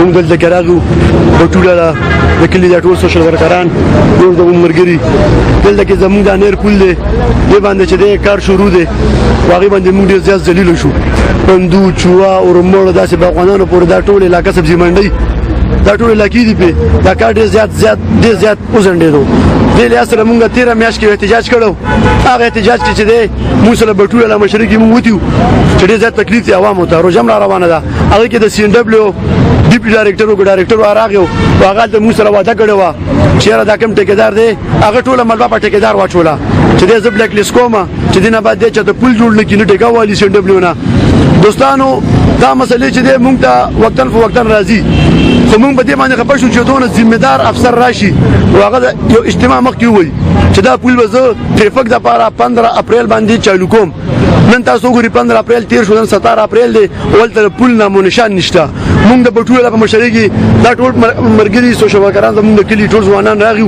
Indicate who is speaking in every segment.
Speaker 1: موږ دلته کې راغلو بټوله ده د کلي دا ټول سوشل ورکران نور د ملګري دلته کې زموږ د نیر پول دی دې باندې چې د کار شروع دی هغې باندې موږ ډېر زیات ذلیله شو پندو چوه اورموړ داسې په افغانانو پورې دا ټول علاقه سبزي منډۍ دا ټول علاقې دي پې دا کار ډېر زیات وځنډېدو دې لحاظ سره موږ تېره میاشت کې احتجاج کړی هغه احتجاج کې چې دی موږ سره بټوله له مشري کې موږ وتي چې ډېر زیات تکلیف دی عوامو ته روژه هم را روانه ده هغې کې د سی ان ډبلیو ډیپټي ډایرکټر او ډایرکټر راغی او هغه د موږ سره وعده کړې وه چې یاره دا کوم ټیکېدار دی هغه ټوله ملبه په ټیکېدار واچوله چې دی زه بلیک لیست کوم چې دې نه بعد دی چې د پل جوړ نه کړي نه ټیکه والي سی ان ډبلیو نه دوستانو دا مسئلې چې دی موږ ته وقتاً فوقتاً راځي خو موږ په دې باندې خبر شو چې دونه ذمهدار افسر راشي او هغه یو اجتماع مخکې ووایي چې دا پل به زه ټریفک دپاره 15 اپریل باندې چالو کوم نن تاسو وګورئ 15 اپریل تیر شو نن 17 اپریل دی ولته پل نامو نشان نشته موږ د بټوله په مشرۍ کې دا ټول ملګري سوشل ورکران زموږ د کلي ټول ځوانان راغلي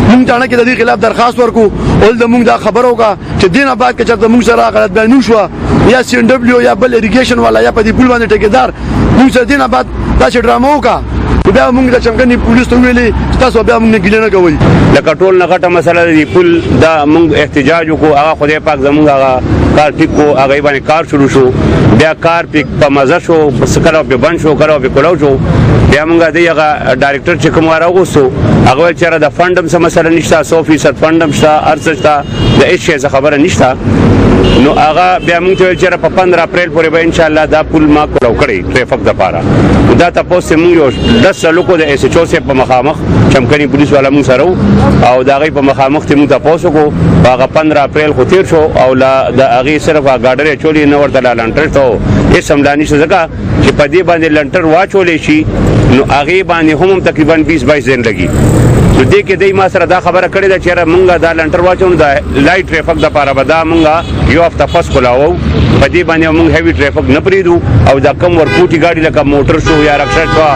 Speaker 1: موږ تاڼه کې د دې خلاف درخواست ورکړو ول د موږ دا خبره وکړه چې دې نه بعد که چېرته موږ سره غلط بیاني وشوه یا سی ان ډبلیو یا بل اریګیشن والا یا په دې پل باندې ټیکېدار موږ سره دې نه بعد داسې ډرامه وکړه بیا موږ د چمګني پولیس ته ویلې تاسو بیا موږ نه ګیله نه کوئ
Speaker 2: لکه ټول نه غټه مسله دی پل دا موږ احتجاج وکړو هغه خدای پاک زموږ هغه کار ټیک کو هغه باندې کار شروع شو بیا کار په مزه شو بس کله په بند شو کله په کولو شو بیا موږ د هغه ډایرکټر چې کوم راغوسو هغه چې د فندم سم مسله نشته 100% فندم شته ارڅ شته د هیڅ شي خبره نشته نو هغه بیا موږ ته چې په 15 اپریل پورې به ان شاء الله دا پل ما کولو کړی ټریفک د پاره دا تاسو موږ یو 10 لوکو د اس ایچ او سره په مخامخ چمکني پولیس والا موږ سره او دا غي په مخامخ ته موږ تاسو کو هغه 15 اپریل خو تیر شو او د هغه صرف غاډره چولې نه ورته لانټر ته هیڅ سملانی څه ځکه چې په دې باندې لانټر واچولې شي نو هغه باندې هم تقریبا 20-22 دن لګي نو دې کې دای ما سره دا خبره کړې ده چې مونږه دا لانټر واچو دا لایټ ټریفک د پاره به دا مونږه یو هفته پس کولاو په دې باندې مونږ هیوی ټریفک نه پریدو او دا کم ورکوټي ګاډي لکه موټر شو یا رکشا شو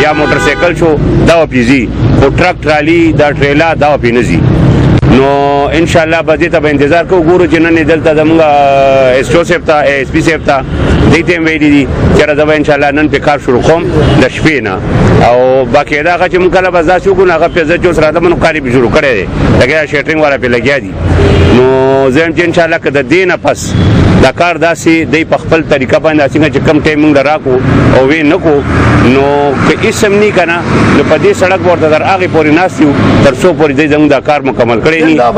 Speaker 2: یا موټر سایکل شو دا پیزي او ټرک ټرالي دا ټریلا دا پینځي نو ان شاء الله به دې ته انتظار کوو ګورو چې نن دلته زموږ اس او سیفتا اس پی سیفتا دې ته ویلي دي چې راځه ان شاء الله نن په کار شروع کوم د شپې نه او باقي دا چې موږ کله بازار شو کو هغه په ځکه سره د منو کاری به شروع کړی دی لکه شټرینګ والا په لګیا دي نو زم چې ان شاء الله کده دینه پس دا کار داسې دی په خپل طریقه باندې څنګه چې کم ټایم موږ راکو او وی نکو نو که اسم نه کنه نو په دې سړک ورته در هغه پورې ناسیو تر څو پورې دې زموږ دا کار مکمل کړی نه